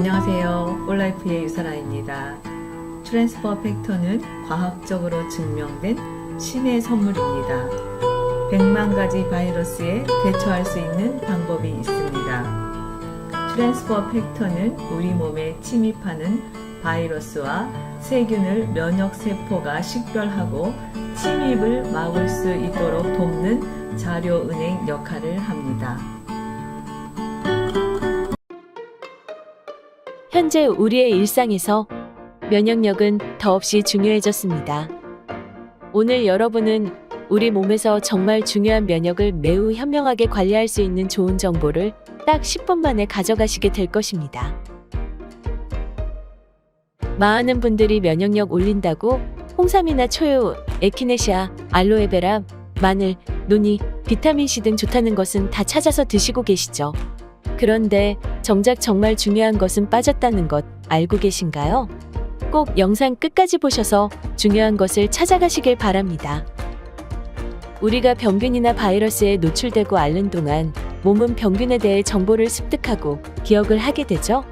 안녕하세요. 올라이프의 유사라입니다. 트랜스퍼 팩터는 과학적으로 증명된 신의 선물입니다. 100만 가지 바이러스에 대처할 수 있는 방법이 있습니다. 트랜스퍼 팩터는 우리 몸에 침입하는 바이러스와 세균을 면역세포가 식별하고 침입을 막을 수 있도록 돕는 자료은행 역할을 합니다. 현재 우리의 일상에서 면역력은 더없이 중요해졌습니다. 오늘 여러분은 우리 몸에서 정말 중요한 면역을 매우 현명하게 관리할 수 있는 좋은 정보를 딱 10분 만에 가져가시게 될 것입니다. 많은 분들이 면역력 올린다고 홍삼이나 초유, 에키네시아, 알로에베라, 마늘, 노니, 비타민C 등 좋다는 것은 다 찾아서 드시고 계시죠? 그런데 정작 정말 중요한 것은 빠졌다는 것 알고 계신가요? 꼭 영상 끝까지 보셔서 중요한 것을 찾아가시길 바랍니다. 우리가 병균이나 바이러스에 노출되고 앓는 동안 몸은 병균에 대해 정보를 습득하고 기억을 하게 되죠.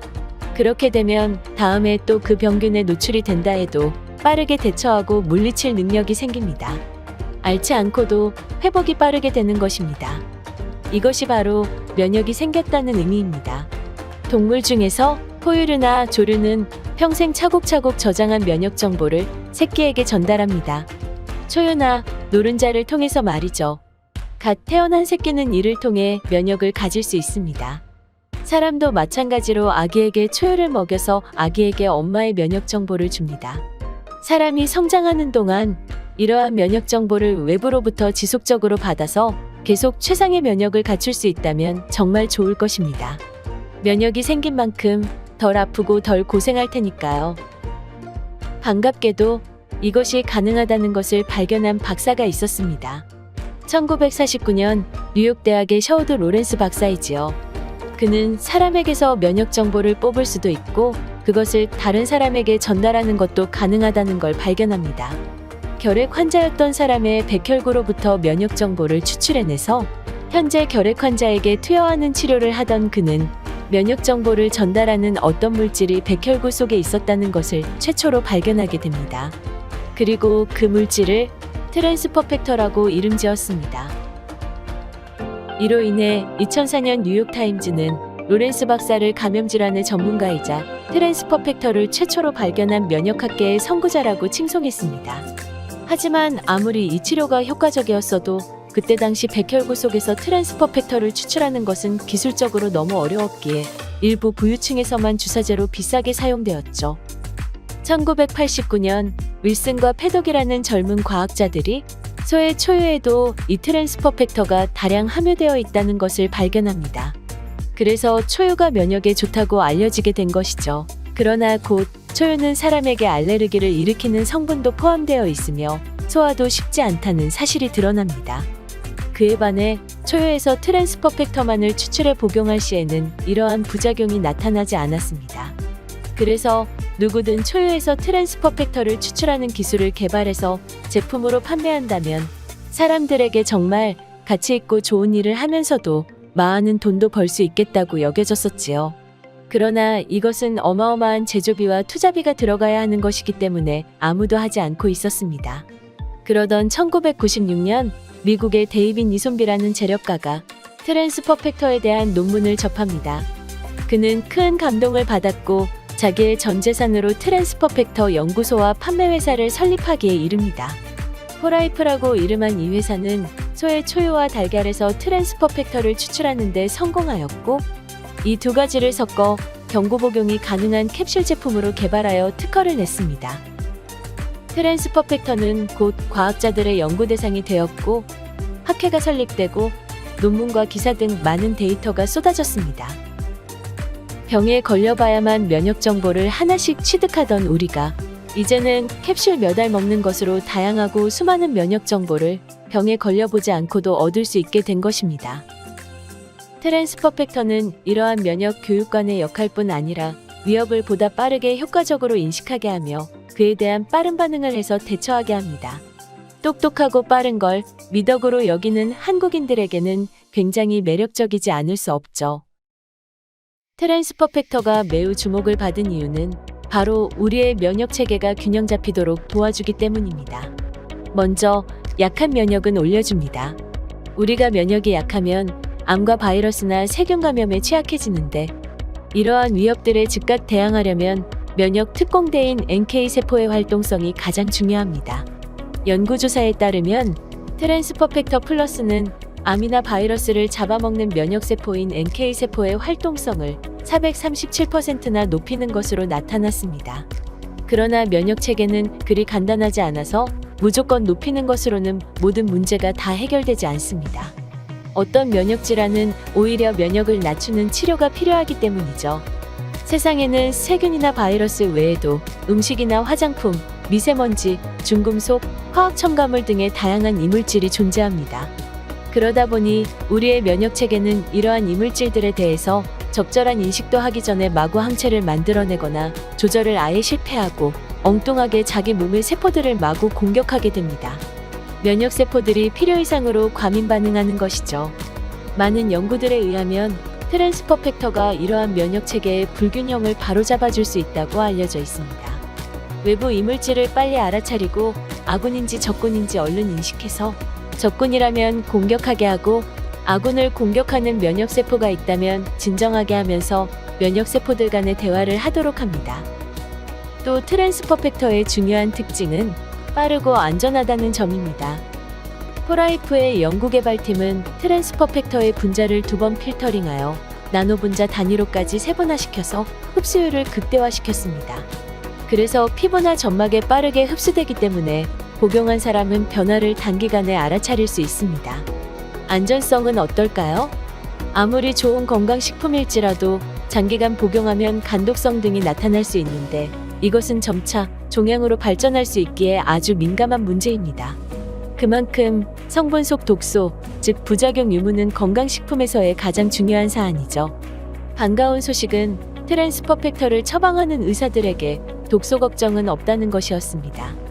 그렇게 되면 다음에 또 그 병균에 노출이 된다 해도 빠르게 대처하고 물리칠 능력이 생깁니다. 앓지 않고도 회복이 빠르게 되는 것입니다. 이것이 바로 면역이 생겼다는 의미입니다. 동물 중에서 포유류나 조류는 평생 차곡차곡 저장한 면역 정보를 새끼에게 전달합니다. 초유나 노른자를 통해서 말이죠. 갓 태어난 새끼는 이를 통해 면역을 가질 수 있습니다. 사람도 마찬가지로 아기에게 초유를 먹여서 아기에게 엄마의 면역 정보를 줍니다. 사람이 성장하는 동안 이러한 면역 정보를 외부로부터 지속적으로 받아서 계속 최상의 면역을 갖출 수 있다면 정말 좋을 것입니다. 면역이 생긴 만큼 덜 아프고 덜 고생할 테니까요. 반갑게도 이것이 가능하다는 것을 발견한 박사가 있었습니다. 1949년 뉴욕대학의 셔우드 로렌스 박사이지요. 그는 사람에게서 면역 정보를 뽑을 수도 있고 그것을 다른 사람에게 전달하는 것도 가능하다는 걸 발견합니다. 결핵 환자였던 사람의 백혈구로부터 면역 정보를 추출해내서 현재 결핵 환자에게 투여하는 치료를 하던 그는 면역 정보를 전달하는 어떤 물질이 백혈구 속에 있었다는 것을 최초로 발견하게 됩니다. 그리고 그 물질을 트랜스퍼 팩터라고 이름 지었습니다. 이로 인해 2004년 뉴욕타임즈는 로렌스 박사를 감염질환의 전문가이자 트랜스퍼 팩터를 최초로 발견한 면역학계의 선구자라고 칭송했습니다. 하지만 아무리 이 치료가 효과적이었어도 그때 당시 백혈구 속에서 트랜스퍼 팩터를 추출하는 것은 기술적으로 너무 어려웠기에 일부 부유층에서만 주사제로 비싸게 사용되었죠. 1989년 윌슨과 패독이라는 젊은 과학자들이 소의 초유에도 이 트랜스퍼 팩터가 다량 함유되어 있다는 것을 발견합니다. 그래서 초유가 면역에 좋다고 알려지게 된 것이죠. 그러나 곧 초유는 사람에게 알레르기를 일으키는 성분도 포함되어 있으며 소화도 쉽지 않다는 사실이 드러납니다. 그에 반해 초유에서 트랜스퍼 팩터만을 추출해 복용할 시에는 이러한 부작용이 나타나지 않았습니다. 그래서 누구든 초유에서 트랜스퍼 팩터를 추출하는 기술을 개발해서 제품으로 판매한다면 사람들에게 정말 가치 있고 좋은 일을 하면서도 많은 돈도 벌 수 있겠다고 여겨졌었지요. 그러나 이것은 어마어마한 제조비와 투자비가 들어가야 하는 것이기 때문에 아무도 하지 않고 있었습니다. 그러던 1996년 미국의 데이빗 니손비라는 재력가가 트랜스퍼 팩터에 대한 논문을 접합니다. 그는 큰 감동을 받았고 자기의 전 재산으로 트랜스퍼 팩터 연구소와 판매회사를 설립하기에 이릅니다. 포라이프라고 이름한 이 회사는 소의 초유와 달걀에서 트랜스퍼 팩터를 추출하는 데 성공하였고 이 두 가지를 섞어 경구 복용이 가능한 캡슐 제품으로 개발하여 특허를 냈습니다. 트랜스퍼 팩터는 곧 과학자들의 연구 대상이 되었고 학회가 설립되고 논문과 기사 등 많은 데이터가 쏟아졌습니다. 병에 걸려봐야만 면역 정보를 하나씩 취득하던 우리가 이제는 캡슐 몇 알 먹는 것으로 다양하고 수많은 면역 정보를 병에 걸려보지 않고도 얻을 수 있게 된 것입니다. 트랜스퍼 팩터는 이러한 면역 교육관의 역할뿐 아니라 위협을 보다 빠르게 효과적으로 인식하게 하며 그에 대한 빠른 반응을 해서 대처하게 합니다. 똑똑하고 빠른 걸 미덕으로 여기는 한국인들에게는 굉장히 매력적이지 않을 수 없죠. 트랜스퍼 팩터가 매우 주목을 받은 이유는 바로 우리의 면역 체계가 균형 잡히도록 도와주기 때문입니다. 먼저 약한 면역은 올려줍니다. 우리가 면역이 약하면 암과 바이러스나 세균 감염에 취약해지는데, 이러한 위협들에 즉각 대항하려면 면역 특공대인 NK 세포의 활동성이 가장 중요합니다. 연구조사에 따르면 트랜스퍼 팩터 플러스는 암이나 바이러스를 잡아먹는 면역세포인 NK세포의 활동성을 437%나 높이는 것으로 나타났습니다. 그러나 면역체계는 그리 간단하지 않아서 무조건 높이는 것으로는 모든 문제가 다 해결되지 않습니다. 어떤 면역질환은 오히려 면역을 낮추는 치료가 필요하기 때문이죠. 세상에는 세균이나 바이러스 외에도 음식이나 화장품, 미세먼지, 중금속, 화학 첨가물 등의 다양한 이물질이 존재합니다. 그러다 보니 우리의 면역 체계는 이러한 이물질들에 대해서 적절한 인식도 하기 전에 마구 항체를 만들어내거나 조절을 아예 실패하고 엉뚱하게 자기 몸의 세포들을 마구 공격하게 됩니다. 면역 세포들이 필요 이상으로 과민 반응하는 것이죠. 많은 연구들에 의하면 트랜스퍼 팩터가 이러한 면역 체계의 불균형을 바로잡아 줄 수 있다고 알려져 있습니다. 외부 이물질을 빨리 알아차리고 아군인지 적군인지 얼른 인식해서 적군이라면 공격하게 하고, 아군을 공격하는 면역세포가 있다면 진정하게 하면서 면역세포들 간의 대화를 하도록 합니다. 또 트랜스퍼 팩터의 중요한 특징은 빠르고 안전하다는 점입니다. 포라이프의 연구개발팀은 트랜스퍼 팩터의 분자를 2번 필터링하여 나노 분자 단위로까지 세분화시켜서 흡수율을 극대화시켰습니다. 그래서 피부나 점막에 빠르게 흡수되기 때문에 복용한 사람은 변화를 단기간에 알아차릴 수 있습니다. 안전성은 어떨까요? 아무리 좋은 건강식품일지라도 장기간 복용하면 간독성 등이 나타날 수 있는데, 이것은 점차 종양으로 발전할 수 있기에 아주 민감한 문제입니다. 그만큼 성분 속 독소, 즉 부작용 유무는 건강식품에서의 가장 중요한 사안이죠. 반가운 소식은 트랜스퍼 팩터를 처방하는 의사들에게 독소 걱정은 없다는 것이었습니다.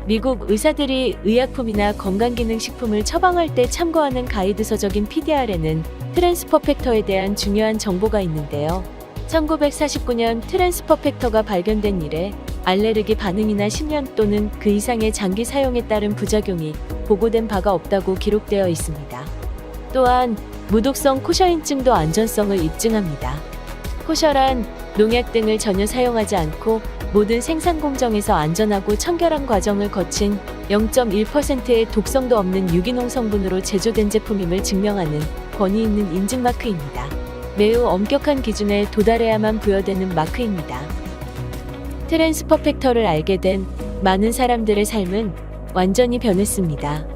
미국 의사들이 의약품이나 건강기능식품을 처방할 때 참고하는 가이드 서적인 PDR에는 트랜스퍼 팩터에 대한 중요한 정보가 있는데요. 1949년 트랜스퍼 팩터가 발견된 이래 알레르기 반응이나 10년 또는 그 이상의 장기 사용에 따른 부작용이 보고된 바가 없다고 기록되어 있습니다. 또한 무독성 코셔인증도 안전성을 입증합니다. 코셔란 농약 등을 전혀 사용하지 않고 모든 생산 공정에서 안전하고 청결한 과정을 거친 0.1%의 독성도 없는 유기농 성분으로 제조된 제품임을 증명하는 권위 있는 인증 마크입니다. 매우 엄격한 기준에 도달해야만 부여되는 마크입니다. 트랜스퍼 팩터를 알게 된 많은 사람들의 삶은 완전히 변했습니다.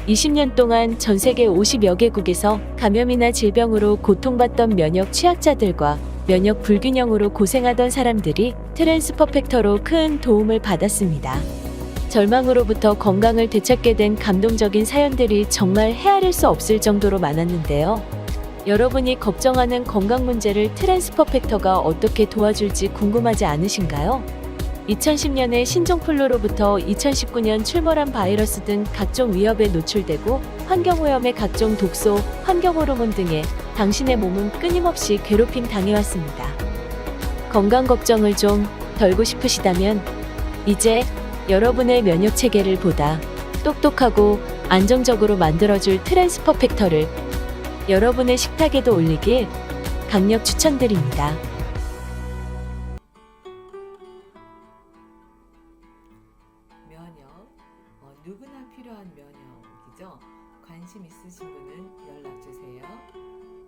20년 동안 전 세계 50여 개국에서 감염이나 질병으로 고통받던 면역 취약자들과 면역 불균형으로 고생하던 사람들이 트랜스퍼 팩터로 큰 도움을 받았습니다. 절망으로부터 건강을 되찾게 된 감동적인 사연들이 정말 헤아릴 수 없을 정도로 많았는데요. 여러분이 걱정하는 건강 문제를 트랜스퍼 팩터가 어떻게 도와줄지 궁금하지 않으신가요? 2010년에 신종플루로부터 2019년 출몰한 바이러스 등 각종 위협에 노출되고 환경오염의 각종 독소, 환경호르몬 등에 당신의 몸은 끊임없이 괴롭힘 당해왔습니다. 건강 걱정을 좀 덜고 싶으시다면 이제 여러분의 면역 체계를 보다 똑똑하고 안정적으로 만들어줄 트랜스퍼 팩터를 여러분의 식탁에도 올리길 강력 추천드립니다. 면역, 누구나 필요한 면역이죠. 관심 있으신 분은 연락주세요.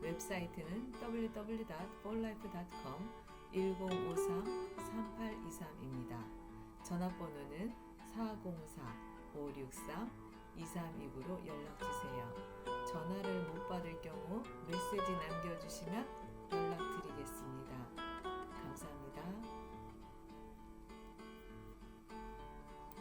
웹사이트는 www.forlife.com 1053-3823입니다. 전화번호는 404-563-2329로 연락주세요. 전화를 못 받을 경우 메시지 남겨주시면